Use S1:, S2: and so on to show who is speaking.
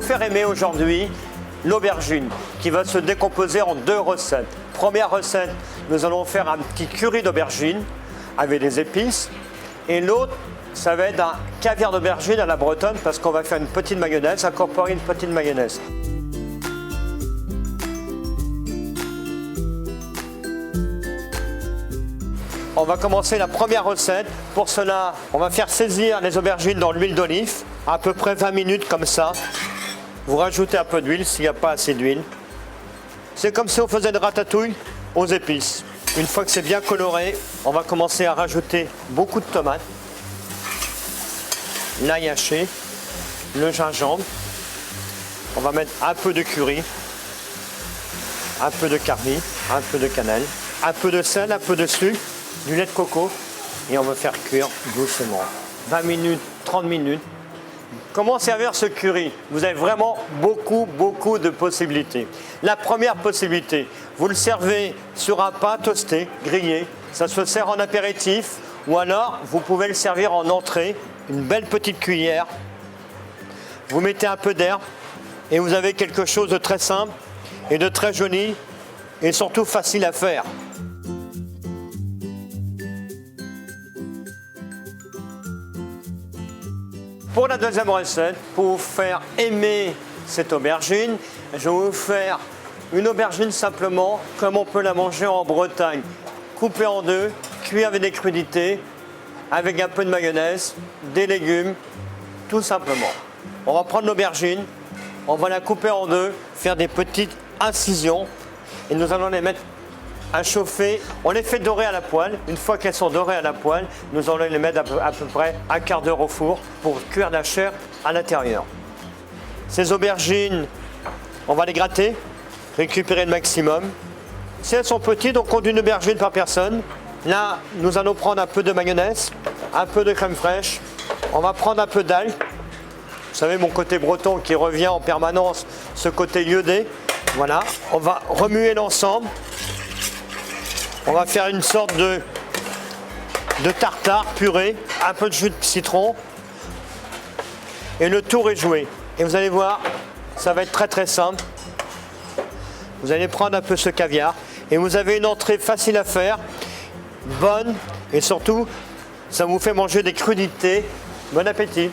S1: faire aimer aujourd'hui l'aubergine qui va se décomposer en 2 recettes. Première recette, nous allons faire un petit curry d'aubergine avec des épices. Et l'autre, ça va être un caviar d'aubergine à la bretonne parce qu'on va faire une petite mayonnaise, incorporer une petite mayonnaise. On va commencer la première recette. Pour cela, on va faire saisir les aubergines dans l'huile d'olive, à peu près 20 minutes comme ça. Vous rajoutez un peu d'huile s'il n'y a pas assez d'huile. C'est comme si on faisait de ratatouille aux épices. Une fois que c'est bien coloré, on va commencer à rajouter beaucoup de tomates, l'ail haché, le gingembre. On va mettre un peu de curry, un peu de carmine, un peu de cannelle, un peu de sel, un peu de sucre, du lait de coco et on va faire cuire doucement. 20 minutes, 30 minutes. Comment servir ce curry? Vous avez vraiment beaucoup de possibilités. La première possibilité, vous le servez sur un pain toasté, grillé. Ça se sert en apéritif ou alors vous pouvez le servir en entrée, une belle petite cuillère. Vous mettez un peu d'herbe et vous avez quelque chose de très simple et de très joli et surtout facile à faire. Pour la deuxième recette, pour vous faire aimer cette aubergine, je vais vous faire une aubergine simplement comme on peut la manger en Bretagne. Coupée en 2, cuite avec des crudités, avec un peu de mayonnaise, des légumes, tout simplement. On va prendre l'aubergine, on va la couper en 2, faire des petites incisions et nous allons les mettre à chauffer. On les fait dorer à la poêle. Une fois qu'elles sont dorées à la poêle, nous allons les mettre à peu près un quart d'heure au four pour cuire la chair à l'intérieur. Ces aubergines, on va les gratter, récupérer le maximum. Si elles sont petites, on compte une aubergine par personne. Là, nous allons prendre un peu de mayonnaise, un peu de crème fraîche. On va prendre un peu d'ail. Vous savez, mon côté breton qui revient en permanence, ce côté iodé. Voilà, on va remuer l'ensemble. On va faire une sorte de tartare purée, un peu de jus de citron. Et le tour est joué. Et vous allez voir, ça va être très simple. Vous allez prendre un peu ce caviar. Et vous avez une entrée facile à faire, bonne. Et surtout, ça vous fait manger des crudités. Bon appétit!